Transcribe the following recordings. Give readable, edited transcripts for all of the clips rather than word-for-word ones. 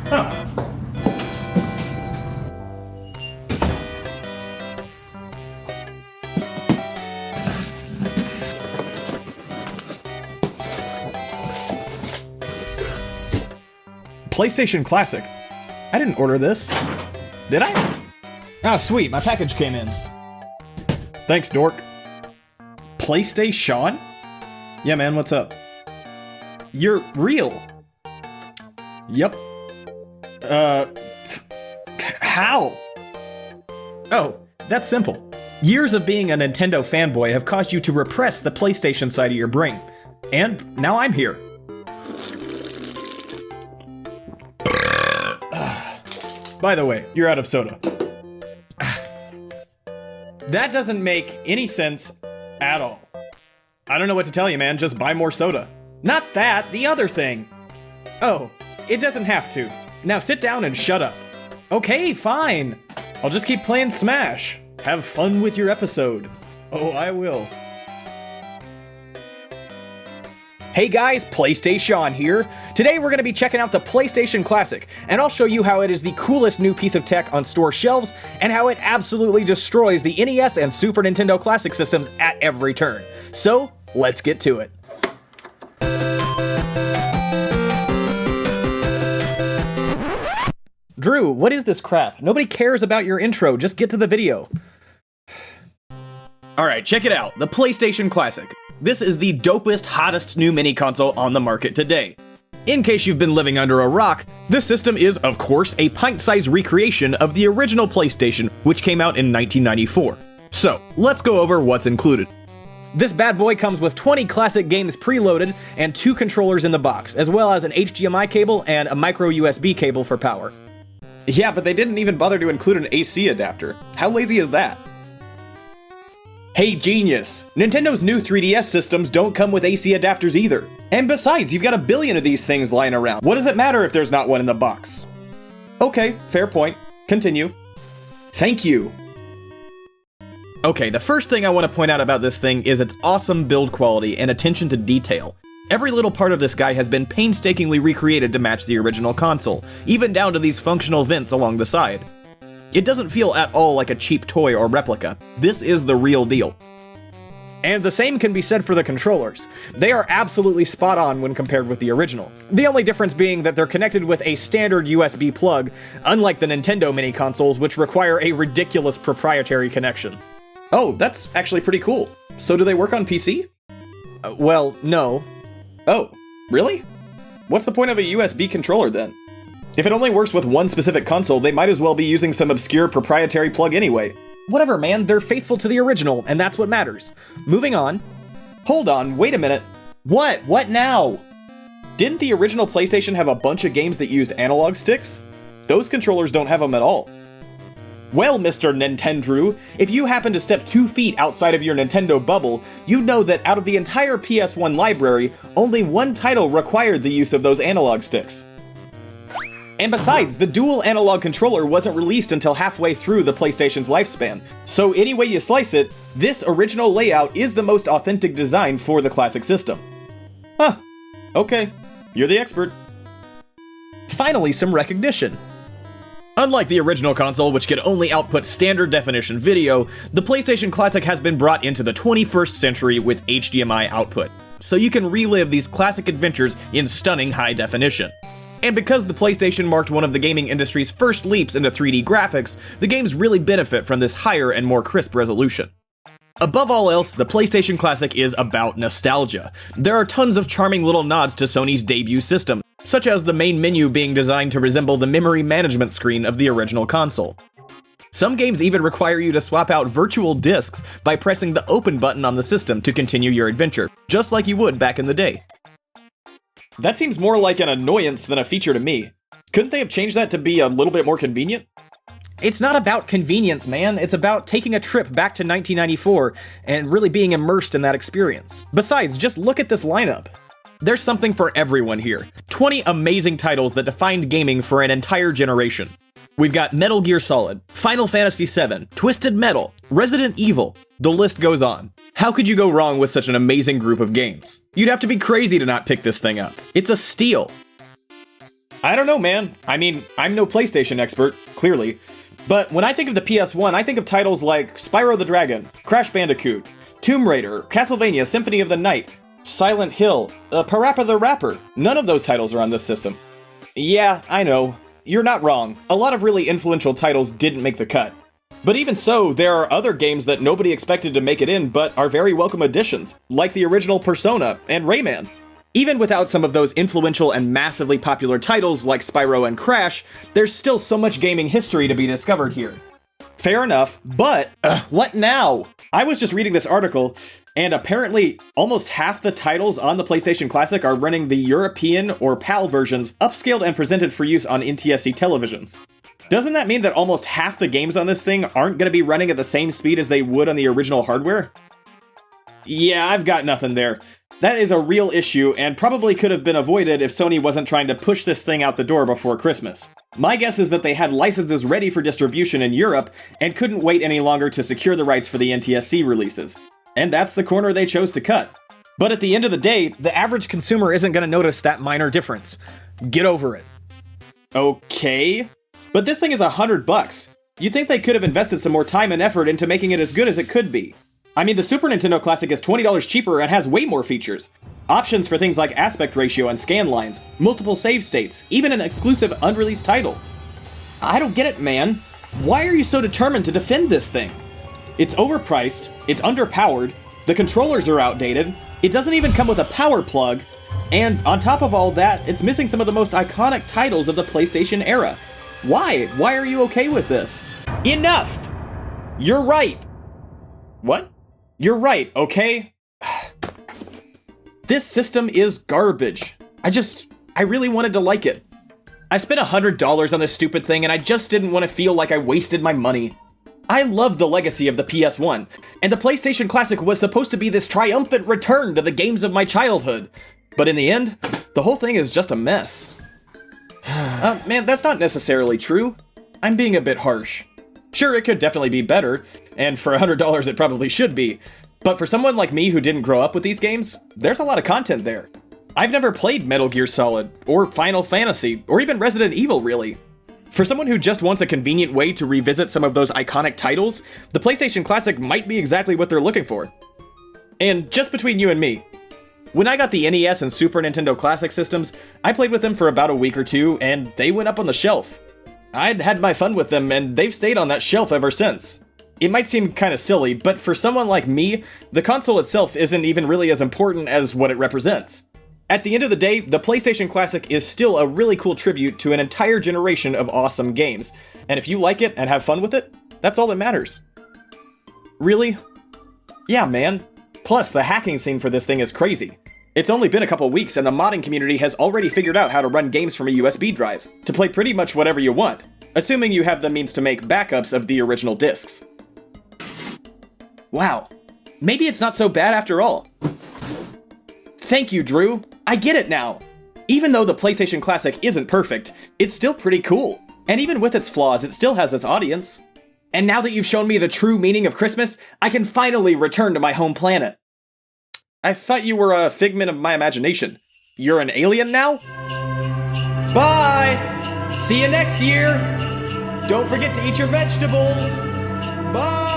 Huh. PlayStation Classic. I didn't order this. Did I? Oh, sweet. My package came in. Thanks, dork. PlayStation? Yeah, man, what's up? You're real. Yep. How? Oh, that's simple. Years of being a Nintendo fanboy have caused you to repress the PlayStation side of your brain. And now I'm here. By the way, you're out of soda. That doesn't make any sense at all. I don't know what to tell you, man. Just buy more soda. Not that, the other thing. Oh, it doesn't have to. Now sit down and shut up. Okay, fine. I'll just keep playing Smash. Have fun with your episode. Oh, I will. Hey guys, Playstasean here. Today we're going to be checking out the PlayStation Classic, and I'll show you how it is the coolest new piece of tech on store shelves, and how it absolutely destroys the NES and Super Nintendo Classic systems at every turn. So, let's get to it. Drew, what is this crap? Nobody cares about your intro, just get to the video. Alright, check it out, the PlayStation Classic. This is the dopest, hottest new mini console on the market today. In case you've been living under a rock, this system is, of course, a pint-sized recreation of the original PlayStation, which came out in 1994. So, let's go over what's included. This bad boy comes with 20 classic games preloaded and 2 controllers in the box, as well as an HDMI cable and a micro USB cable for power. Yeah, but they didn't even bother to include an AC adapter. How lazy is that? Hey genius! Nintendo's new 3DS systems don't come with AC adapters either. And besides, you've got a billion of these things lying around. What does it matter if there's not one in the box? Okay, fair point. Continue. Thank you. Okay, the first thing I want to point out about this thing is its awesome build quality and attention to detail. Every little part of this guy has been painstakingly recreated to match the original console, even down to these functional vents along the side. It doesn't feel at all like a cheap toy or replica. This is the real deal. And the same can be said for the controllers. They are absolutely spot on when compared with the original. The only difference being that they're connected with a standard USB plug, unlike the Nintendo mini consoles, which require a ridiculous proprietary connection. Oh, that's actually pretty cool. So do they work on PC? Well, no. Oh, really? What's the point of a USB controller then? If it only works with one specific console, they might as well be using some obscure proprietary plug anyway. Whatever, man, they're faithful to the original, and that's what matters. Moving on. Hold on, wait a minute. What? What now? Didn't the original PlayStation have a bunch of games that used analog sticks? Those controllers don't have them at all. Well, Mr. Nintendrew, if you happen to step 2 feet outside of your Nintendo bubble, you'd know that out of the entire PS1 library, only one title required the use of those analog sticks. And besides, the dual analog controller wasn't released until halfway through the PlayStation's lifespan. So any way you slice it, this original layout is the most authentic design for the classic system. Huh. Okay. You're the expert. Finally, some recognition. Unlike the original console, which could only output standard definition video, the PlayStation Classic has been brought into the 21st century with HDMI output, so you can relive these classic adventures in stunning high definition. And because the PlayStation marked one of the gaming industry's first leaps into 3D graphics, the games really benefit from this higher and more crisp resolution. Above all else, the PlayStation Classic is about nostalgia. There are tons of charming little nods to Sony's debut system, such as the main menu being designed to resemble the memory management screen of the original console. Some games even require you to swap out virtual discs by pressing the open button on the system to continue your adventure, just like you would back in the day. That seems more like an annoyance than a feature to me. Couldn't they have changed that to be a little bit more convenient? It's not about convenience, man. It's about taking a trip back to 1994 and really being immersed in that experience. Besides, just look at this lineup. There's something for everyone here. 20 amazing titles that defined gaming for an entire generation. We've got Metal Gear Solid, Final Fantasy VII, Twisted Metal, Resident Evil. The list goes on. How could you go wrong with such an amazing group of games? You'd have to be crazy to not pick this thing up. It's a steal. I don't know, man. I mean, I'm no PlayStation expert, clearly. But when I think of the PS1, I think of titles like Spyro the Dragon, Crash Bandicoot, Tomb Raider, Castlevania Symphony of the Night, Silent Hill, Parappa the Rapper. None of those titles are on this system. Yeah, I know. You're not wrong. A lot of really influential titles didn't make the cut. But even so, there are other games that nobody expected to make it in but are very welcome additions, like the original Persona and Rayman. Even without some of those influential and massively popular titles like Spyro and Crash, there's still so much gaming history to be discovered here. Fair enough, but what now? I was just reading this article, and apparently almost half the titles on the PlayStation Classic are running the European or PAL versions, upscaled and presented for use on NTSC televisions. Doesn't that mean that almost half the games on this thing aren't going to be running at the same speed as they would on the original hardware? Yeah, I've got nothing there. That is a real issue, and probably could have been avoided if Sony wasn't trying to push this thing out the door before Christmas. My guess is that they had licenses ready for distribution in Europe, and couldn't wait any longer to secure the rights for the NTSC releases. And that's the corner they chose to cut. But at the end of the day, the average consumer isn't going to notice that minor difference. Get over it. Okay. But this thing is $100. You'd think they could have invested some more time and effort into making it as good as it could be. I mean, the Super Nintendo Classic is $20 cheaper and has way more features. Options for things like aspect ratio and scan lines, multiple save states, even an exclusive unreleased title. I don't get it, man. Why are you so determined to defend this thing? It's overpriced, it's underpowered, the controllers are outdated, it doesn't even come with a power plug, and on top of all that, it's missing some of the most iconic titles of the PlayStation era. Why? Why are you okay with this? Enough! You're right. What? You're right, okay? This system is garbage. I really wanted to like it. I spent $100 on this stupid thing and I just didn't want to feel like I wasted my money. I love the legacy of the PS1, and the PlayStation Classic was supposed to be this triumphant return to the games of my childhood. But in the end, the whole thing is just a mess. Man, that's not necessarily true. I'm being a bit harsh. Sure, it could definitely be better, and for $100 it probably should be, but for someone like me who didn't grow up with these games, there's a lot of content there. I've never played Metal Gear Solid, or Final Fantasy, or even Resident Evil, really. For someone who just wants a convenient way to revisit some of those iconic titles, the PlayStation Classic might be exactly what they're looking for. And just between you and me, when I got the NES and Super Nintendo Classic systems, I played with them for about a week or two, and they went up on the shelf. I'd had my fun with them, and they've stayed on that shelf ever since. It might seem kinda silly, but for someone like me, the console itself isn't even really as important as what it represents. At the end of the day, the PlayStation Classic is still a really cool tribute to an entire generation of awesome games, and if you like it and have fun with it, that's all that matters. Really? Yeah, man. Plus, the hacking scene for this thing is crazy. It's only been a couple weeks and the modding community has already figured out how to run games from a USB drive, to play pretty much whatever you want, assuming you have the means to make backups of the original discs. Wow. Maybe it's not so bad after all. Thank you, Drew. I get it now. Even though the PlayStation Classic isn't perfect, it's still pretty cool. And even with its flaws, it still has its audience. And now that you've shown me the true meaning of Christmas, I can finally return to my home planet. I thought you were a figment of my imagination. You're an alien now? Bye! See you next year! Don't forget to eat your vegetables! Bye!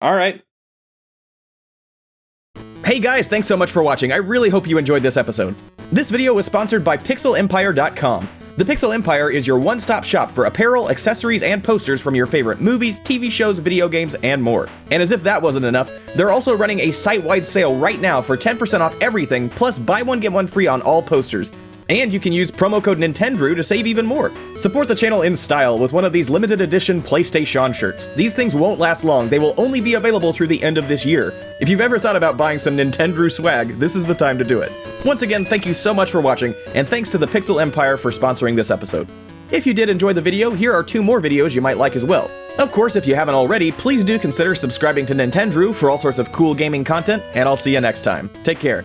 Alright. Hey guys, thanks so much for watching. I really hope you enjoyed this episode. This video was sponsored by PixelEmpire.com. The Pixel Empire is your one-stop shop for apparel, accessories, and posters from your favorite movies, TV shows, video games, and more. And as if that wasn't enough, they're also running a site-wide sale right now for 10% off everything, plus buy one get one free on all posters. And you can use promo code Nintendrew to save even more. Support the channel in style with one of these limited edition Playstasean shirts. These things won't last long, they will only be available through the end of this year. If you've ever thought about buying some Nintendrew swag, this is the time to do it. Once again, thank you so much for watching, and thanks to the Pixel Empire for sponsoring this episode. If you did enjoy the video, here are 2 more videos you might like as well. Of course, if you haven't already, please do consider subscribing to Nintendrew for all sorts of cool gaming content, and I'll see you next time. Take care.